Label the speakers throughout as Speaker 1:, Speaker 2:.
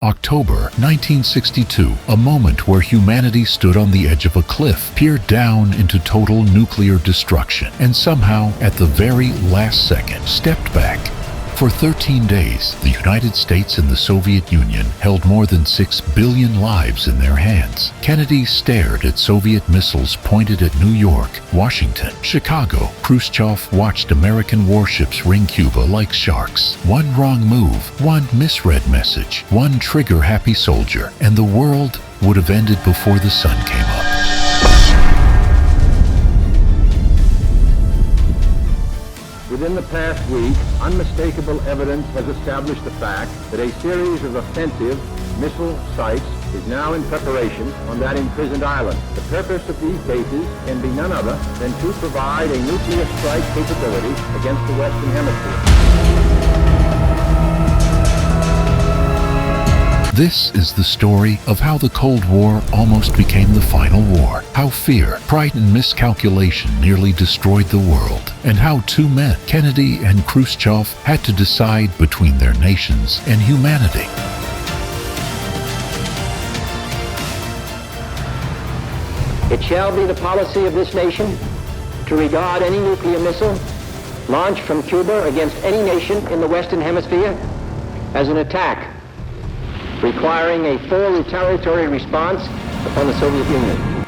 Speaker 1: October 1962, a moment where humanity stood on the edge of a cliff, peered down into total nuclear destruction, and somehow, at the very last second, stepped back. For 13 days, the United States and the Soviet Union held more than 6 billion lives in their hands. Kennedy stared at Soviet missiles pointed at New York, Washington, Chicago. Khrushchev watched American warships ring Cuba like sharks. One wrong move, one misread message, one trigger-happy soldier, and the world would have ended before the sun came up.
Speaker 2: Within the past week, unmistakable evidence has established the fact that a series of offensive missile sites is now in preparation on that imprisoned island. The purpose of these bases can be none other than to provide a nuclear strike capability against the Western Hemisphere.
Speaker 1: This is the story of how the Cold War almost became the final war, how fear, pride, and miscalculation nearly destroyed the world, and how two men, Kennedy and Khrushchev, had to decide between their nations and humanity.
Speaker 3: It shall be the policy of this nation to regard any nuclear missile launched from Cuba against any nation in the Western Hemisphere as an attack, requiring a full retaliatory response upon the Soviet Union.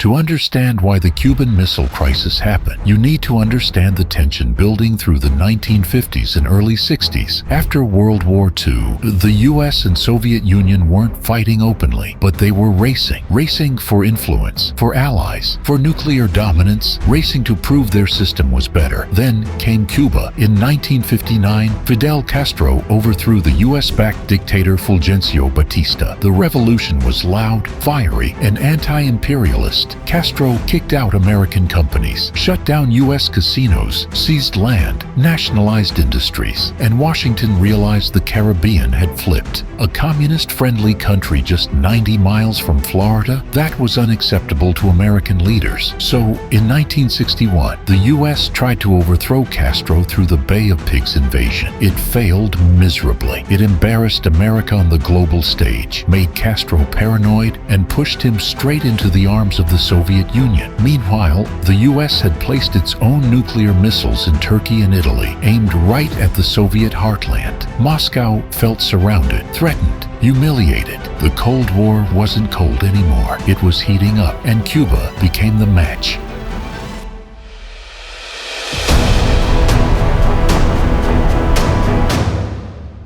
Speaker 1: To understand why the Cuban Missile Crisis happened, you need to understand the tension building through the 1950s and early 60s. After World War II, the US and Soviet Union weren't fighting openly, but they were racing for influence, for allies, for nuclear dominance, racing to prove their system was better. Then came Cuba. In 1959, Fidel Castro overthrew the US-backed dictator Fulgencio Batista. The revolution was loud, fiery, and anti-imperialist. Castro kicked out American companies, shut down U.S. casinos, seized land, nationalized industries, and Washington realized the Caribbean had flipped. A communist-friendly country just 90 miles from Florida? That was unacceptable to American leaders. So, in 1961, the U.S. tried to overthrow Castro through the Bay of Pigs invasion. It failed miserably. It embarrassed America on the global stage, made Castro paranoid, and pushed him straight into the arms of the Soviet Union. Meanwhile, the US had placed its own nuclear missiles in Turkey and Italy, aimed right at the Soviet heartland. Moscow felt surrounded, threatened, humiliated. The Cold War wasn't cold anymore. It was heating up, and Cuba became the match.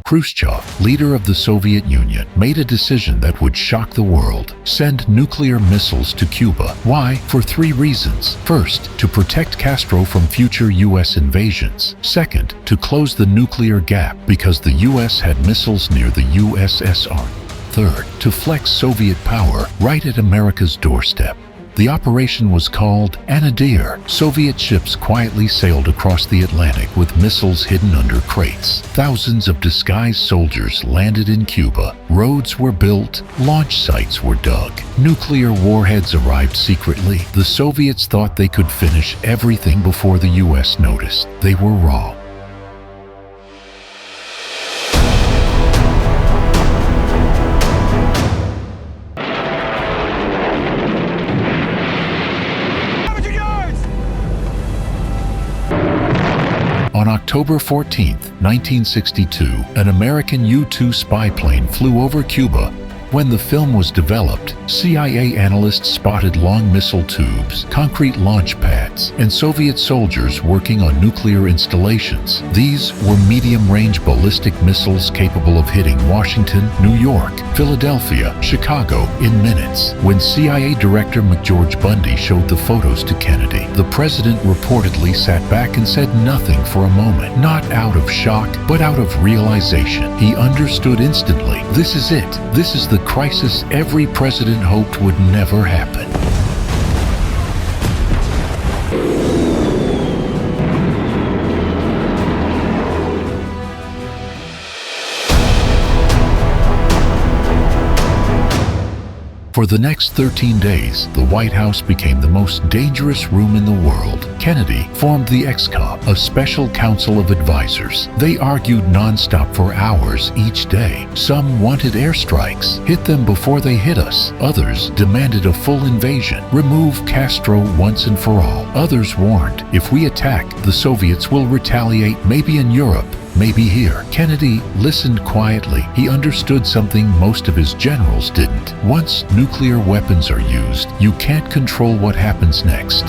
Speaker 1: Khrushchev, leader of the Soviet Union, made a decision that would shock the world: send nuclear missiles to Cuba. Why? For three reasons. First, to protect Castro from future U.S. invasions. Second, to close the nuclear gap because the U.S. had missiles near the USSR. Third, to flex Soviet power right at America's doorstep. The operation was called Anadir. Soviet ships quietly sailed across the Atlantic with missiles hidden under crates. Thousands of disguised soldiers landed in Cuba. Roads were built, launch sites were dug. Nuclear warheads arrived secretly. The Soviets thought they could finish everything before the US noticed. They were wrong. On October 14, 1962, an American U-2 spy plane flew over Cuba. When the film was developed, CIA analysts spotted long missile tubes, concrete launch pads, and Soviet soldiers working on nuclear installations. These were medium-range ballistic missiles capable of hitting Washington, New York, Philadelphia, Chicago in minutes. When CIA Director McGeorge Bundy showed the photos to Kennedy, the president reportedly sat back and said nothing for a moment, not out of shock, but out of realization. He understood instantly. This is it. This is the crisis every president hoped would never happen. For the next 13 days, the White House became the most dangerous room in the world. Kennedy formed the XCOM, a special council of advisors. They argued nonstop for hours each day. Some wanted airstrikes, hit them before they hit us. Others demanded a full invasion, remove Castro once and for all. Others warned, if we attack, the Soviets will retaliate, maybe in Europe, maybe here. Kennedy listened quietly. He understood something most of his generals didn't. Once nuclear weapons are used, you can't control what happens next.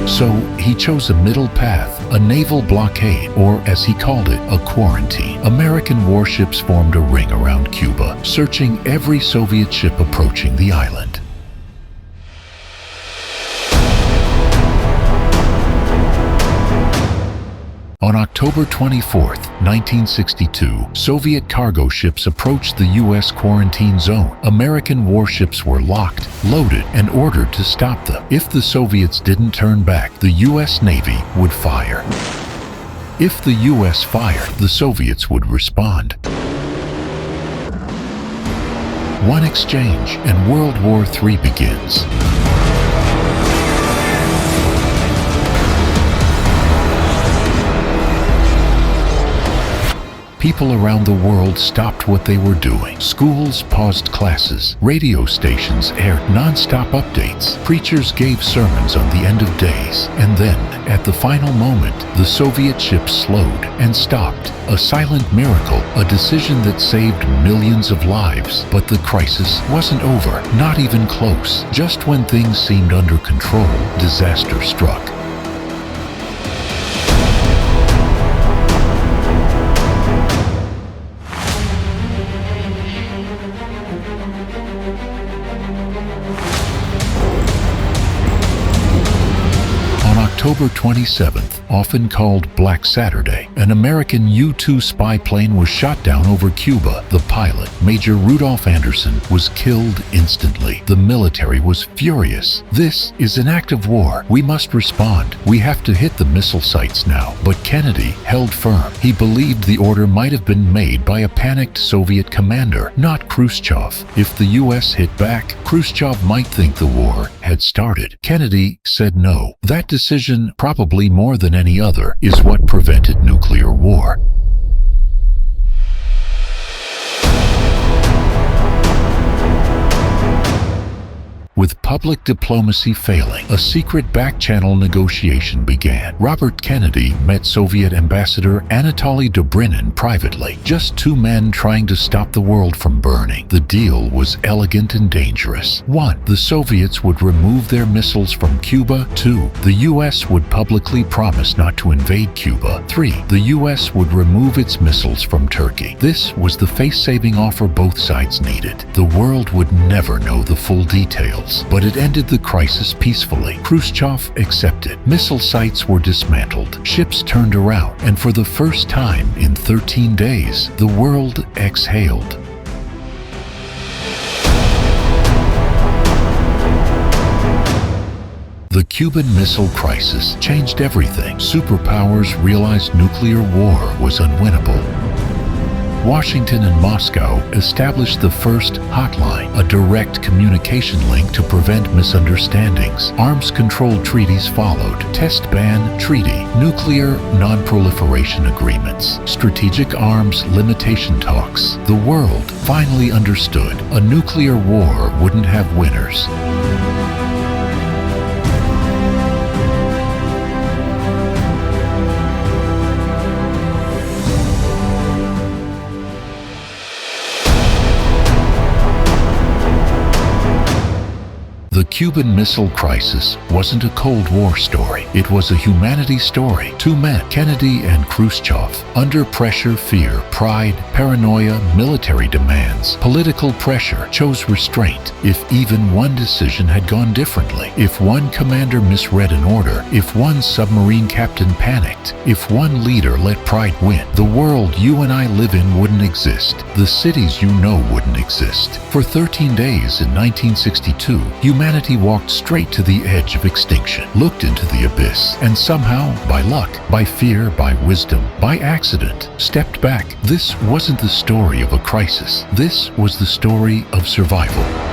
Speaker 1: So he chose a middle path, a naval blockade, or as he called it, a quarantine. American warships formed a ring around Cuba, searching every Soviet ship approaching the island. On October 24, 1962, Soviet cargo ships approached the U.S. quarantine zone. American warships were locked, loaded, and ordered to stop them. If the Soviets didn't turn back, the U.S. Navy would fire. If the U.S. fired, the Soviets would respond. One exchange, and World War III begins. People around the world stopped what they were doing. Schools paused classes. Radio stations aired non-stop updates. Preachers gave sermons on the end of days. And then, at the final moment, the Soviet ships slowed and stopped. A silent miracle, a decision that saved millions of lives. But the crisis wasn't over, not even close. Just when things seemed under control, disaster struck. October 27th, often called Black Saturday, an American U-2 spy plane was shot down over Cuba. The pilot, Major Rudolph Anderson, was killed instantly. The military was furious. This is an act of war. We must respond. We have to hit the missile sites now. But Kennedy held firm. He believed the order might have been made by a panicked Soviet commander, not Khrushchev. If the U.S. hit back, Khrushchev might think the war had started. Kennedy said no. That decision, probably more than any other, is what prevented nuclear war. With public diplomacy failing, a secret back-channel negotiation began. Robert Kennedy met Soviet Ambassador Anatoly Dobrynin privately. Just two men trying to stop the world from burning. The deal was elegant and dangerous. 1. The Soviets would remove their missiles from Cuba. 2. The U.S. would publicly promise not to invade Cuba. 3. The U.S. would remove its missiles from Turkey. This was the face-saving offer both sides needed. The world would never know the full details, but it ended the crisis peacefully. Khrushchev accepted. Missile sites were dismantled. Ships turned around, and for the first time in 13 days, the world exhaled. The Cuban Missile Crisis changed everything. Superpowers realized nuclear war was unwinnable. Washington and Moscow established the first hotline, a direct communication link to prevent misunderstandings. Arms control treaties followed. Test ban treaty, nuclear non-proliferation agreements, strategic arms limitation talks. The world finally understood a nuclear war wouldn't have winners. The Cuban Missile Crisis wasn't a Cold War story. It was a humanity story. Two men, Kennedy and Khrushchev, under pressure, fear, pride, paranoia, military demands, political pressure, chose restraint. If even one decision had gone differently, if one commander misread an order, if one submarine captain panicked, if one leader let pride win, the world you and I live in wouldn't exist. The cities you know wouldn't exist. For 13 days in 1962, humanity humanity walked straight to the edge of extinction, looked into the abyss, and somehow, by luck, by fear, by wisdom, by accident, stepped back. This wasn't the story of a crisis. This was the story of survival.